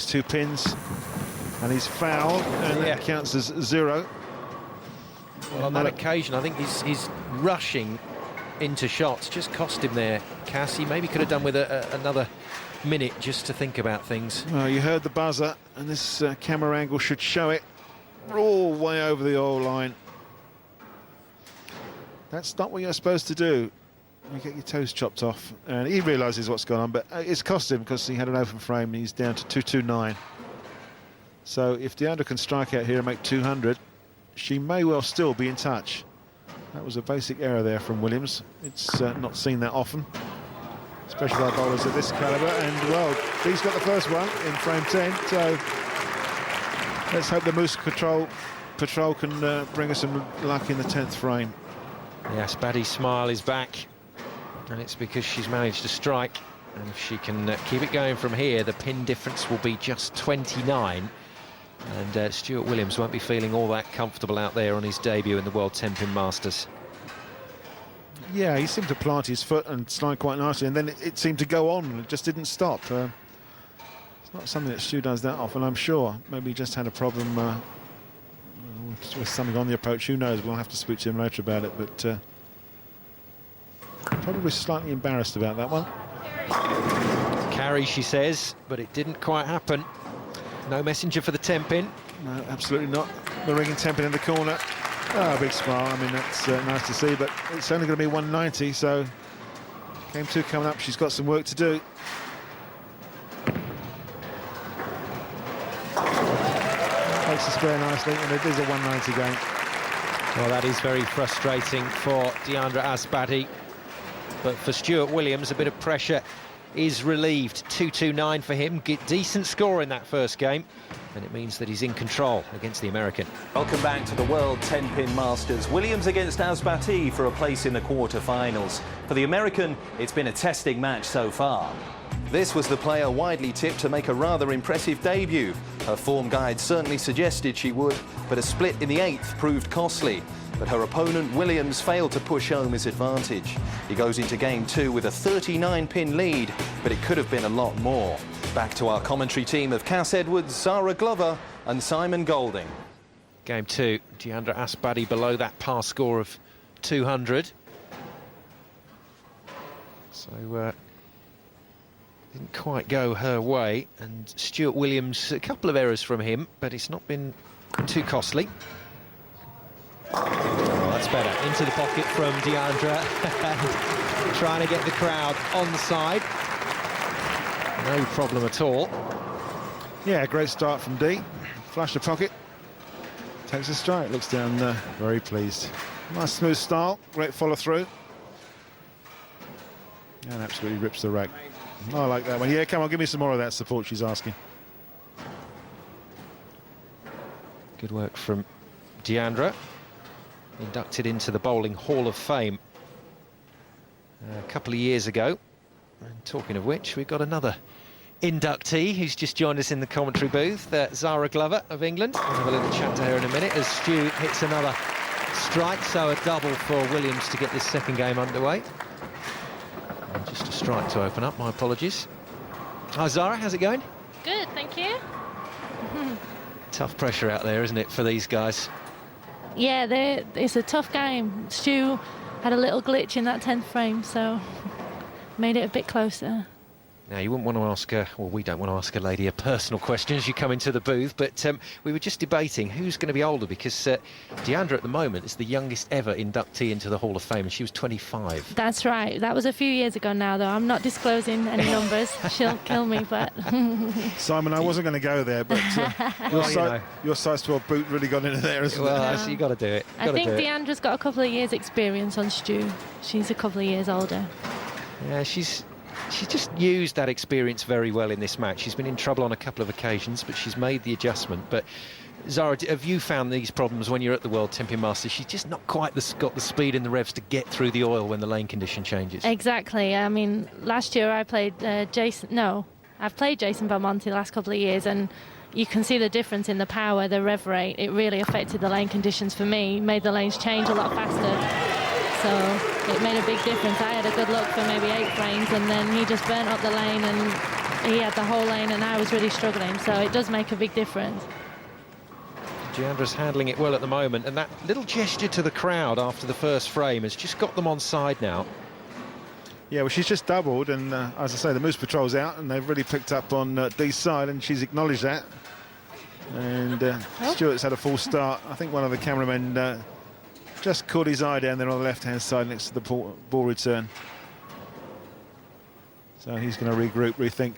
these 2 pins, and he's fouled, and that counts as 0. Well, on that occasion, I think he's rushing into shots just cost him there. Cass, he maybe could have done with another minute just to think about things. Well, you heard the buzzer, and this camera angle should show it. We're all way over the oil line. That's not what you're supposed to do. You get your toes chopped off, and he realises what's going on, but it's cost him because he had an open frame and he's down to 229. So if Diandra can strike out here and make 200, she may well still be in touch. That was a basic error there from Williams. It's not seen that often, especially by bowlers of this calibre. And well, he's got the first one in frame 10. So let's hope the Moose Patrol can bring us some luck in the 10th frame. The Asbaty smile is back, and it's because she's managed to strike. And if she can keep it going from here, the pin difference will be just 29. And Stuart Williams won't be feeling all that comfortable out there on his debut in the World Tenpin Masters. Yeah, he seemed to plant his foot and slide quite nicely, and then it seemed to go on, and it just didn't stop. It's not something that Stu does that often, I'm sure. Maybe he just had a problem with something on the approach. Who knows? We'll have to speak to him later about it, but probably slightly embarrassed about that one. Carry, she says, but it didn't quite happen. No messenger for the Tenpin. No, absolutely not. The ringing Tenpin in the corner. Oh, a big smile. I mean, that's nice to see, but it's only going to be 190, so game 2 coming up. She's got some work to do. Takes the square nicely, and it is a 190 game. Well, that is very frustrating for Diandra Asbaty, but for Stuart Williams, a bit of pressure is relieved. 229 for him. Decent score in that first game, and it means that he's in control against the American. Welcome back to the World Tenpin Masters. Williams against Asbaty for a place in the quarter-finals. For the American, it's been a testing match so far. This was the player widely tipped to make a rather impressive debut. Her form guide certainly suggested she would, but a split in the 8th proved costly. But her opponent, Williams, failed to push home his advantage. He goes into game 2 with a 39-pin lead, but it could have been a lot more. Back to our commentary team of Cass Edwards, Zara Glover and Simon Golding. Game 2, Diandra Asbaty below that par score of 200. So, didn't quite go her way, and Stuart Williams, a couple of errors from him, but it's not been too costly. Oh, that's better. Into the pocket from Diandra, trying to get the crowd on the side. No problem at all. Yeah, great start from D. Flash the pocket. Takes a strike, looks down there, very pleased. Nice smooth style, great follow through. And absolutely rips the rack. I like that one. Yeah, come on, give me some more of that support she's asking. Good work from Diandra. Inducted into the Bowling Hall of Fame a couple of years ago. And talking of which, we've got another inductee who's just joined us in the commentary booth, Zara Glover of England. We'll have a little chat to her in a minute as Stu hits another strike, so a double for Williams to get this second game underway. And just a strike to open up, my apologies. Hi Zara, how's it going? Good, thank you. Tough pressure out there, isn't it, for these guys? Yeah, it's a tough game. Stu had a little glitch in that 10th frame, so made it a bit closer. Now, you wouldn't want to ask her, well, we don't want to ask a lady a personal question as you come into the booth, but we were just debating who's going to be older, because Diandra at the moment is the youngest ever inductee into the Hall of Fame, and she was 25. That's right. That was a few years ago now, though. I'm not disclosing any numbers. She'll kill me, but... Simon, I wasn't going to go there, but your size 12 boot really got into there, isn't it? Well, you got to do it. I think Diandra's got a couple of years' experience on Stu. She's a couple of years older. Yeah, she's just used that experience very well in this match. She's been in trouble on a couple of occasions, but she's made the adjustment. But Zara, have you found these problems when you're at the World Tenpin Masters? She's just not quite got the speed and the revs to get through the oil when the lane condition changes. Exactly. I mean, last year I played I've played Jason Belmonte the last couple of years, and you can see the difference in the power, the rev rate. It really affected the lane conditions for me, made the lanes change a lot faster. So it made a big difference. I had a good look for maybe 8 frames, and then he just burnt up the lane, and he had the whole lane and I was really struggling, so it does make a big difference. Diandra's handling it well at the moment, and that little gesture to the crowd after the first frame has just got them on side now. Yeah, well, she's just doubled, and as I say, the Moose Patrol's out, and they've really picked up on Dee's side, and she's acknowledged that. And Stuart's had a full start. I think one of the cameramen just caught his eye down there on the left-hand side next to the ball return. So he's going to regroup, rethink.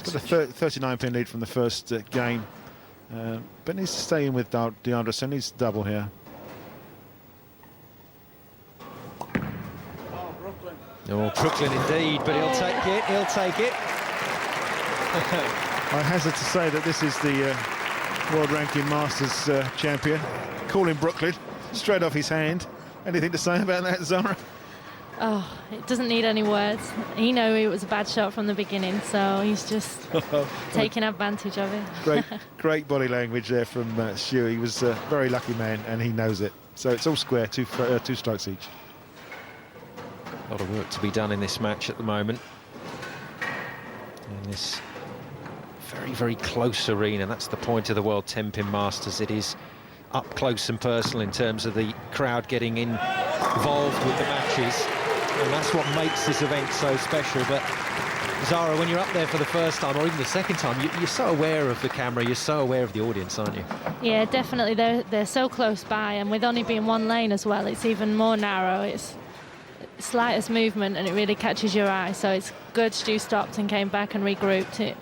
He's got a 39-pin lead from the first game, but needs to stay in with Diandra, so needs to double here. Oh, Brooklyn indeed, but he'll take it, he'll take it. I hazard to say that this is the World Ranking Masters champion. Calling Brooklyn straight off his hand. Anything to say about that, Zara? Oh, it doesn't need any words. He knew it was a bad shot from the beginning, so he's just taking advantage of it. Great body language there from Stuart. He was a very lucky man, and he knows it. So it's all square, two strikes each. A lot of work to be done in this match at the moment. In this very, very close arena. That's the point of the World Tenpin Masters. It is up close and personal in terms of the crowd getting involved with the matches. And that's what makes this event so special. But Zara, when you're up there for the first time, or even the second time, you're so aware of the camera, you're so aware of the audience, aren't you? Yeah, definitely. They're so close by, and with only being one lane as well, it's even more narrow. It's slightest movement and it really catches your eye, so it's good Stu stopped and came back and regrouped.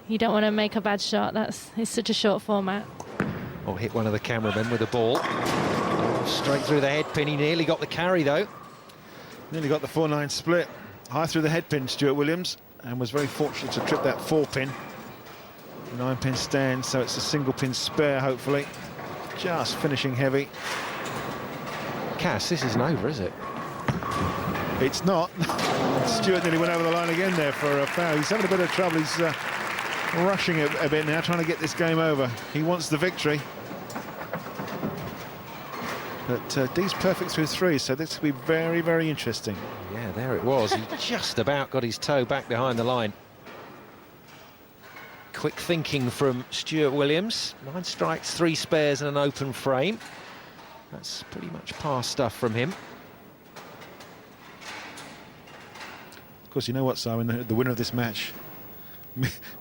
You don't want to make a bad shot. It's such a short format. Or hit one of the cameramen with a ball straight through the head pin. He nearly got the carry though. Nearly got the 4-9 split. High through the head pin, Stuart Williams, and was very fortunate to trip that 4-pin. 9-pin stand, so it's a single pin spare, hopefully. Just finishing heavy. Cass, this isn't over, is it? It's not. Stuart nearly went over the line again there for a foul. He's having a bit of trouble. He's rushing a bit now, trying to get this game over. He wants the victory. But Dee's perfect through three, so this will be very, very interesting. Yeah, there it was. He just about got his toe back behind the line. Quick thinking from Stuart Williams. 9 strikes, 3 spares and an open frame. That's pretty much past stuff from him. Of course, you know what, Simon? The winner of this match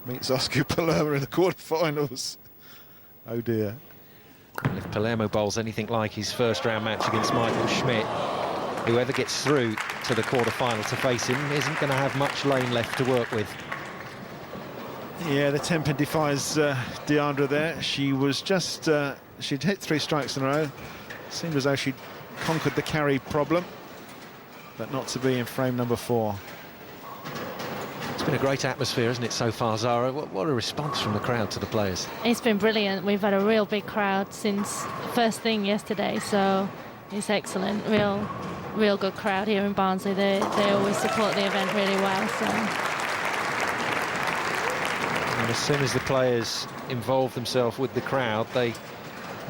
meets Oscar Palermo in the quarterfinals. Oh dear. Well, if Palermo bowls anything like his first round match against Michael Schmidt, whoever gets through to the quarterfinal to face him isn't going to have much lane left to work with. Yeah, the Tenpin defies Diandra there. She was just she'd hit 3 strikes in a row. Seemed as though she'd conquered the carry problem, but not to be in frame number 4. It's been a great atmosphere, isn't it, so far, Zara? What a response from the crowd to the players. It's been brilliant. We've had a real big crowd since first thing yesterday, so it's excellent. Real good crowd here in Barnsley. They always support the event really well. So. And as soon as the players involve themselves with the crowd, they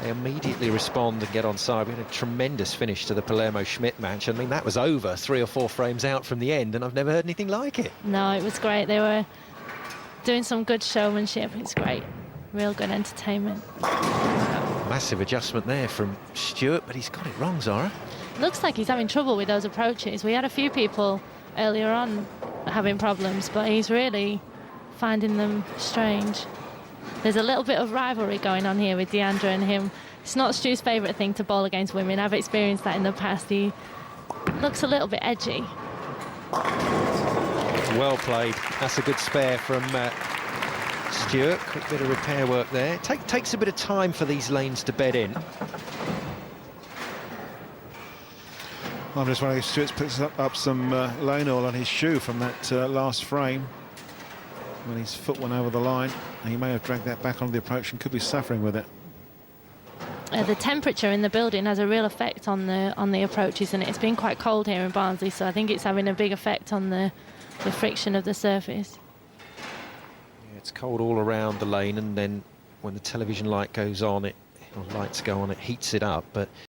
immediately respond and get on side. We had a tremendous finish to the Palermo-Schmidt match. I mean, that was over 3 or 4 frames out from the end, and I've never heard anything like it. No, it was great. They were doing some good showmanship. It's great. Real good entertainment. Massive adjustment there from Stuart, but he's got it wrong, Zara. Looks like he's having trouble with those approaches. We had a few people earlier on having problems, but he's really finding them strange. There's a little bit of rivalry going on here with Diandra and him. It's not Stu's favourite thing to bowl against women. I've experienced that in the past. He looks a little bit edgy. Well played. That's a good spare from Stuart. Quick bit of repair work there. Takes a bit of time for these lanes to bed in. I'm just wondering if Stuart's picked up some lane oil on his shoe from that last frame. When his foot went over the line, he may have dragged that back on the approach and could be suffering with it. The temperature in the building has a real effect on the approaches, and it's been quite cold here in Barnsley, so I think it's having a big effect on the friction of the surface. Yeah, it's cold all around the lane, and then when the television light goes on, lights go on, it heats it up. But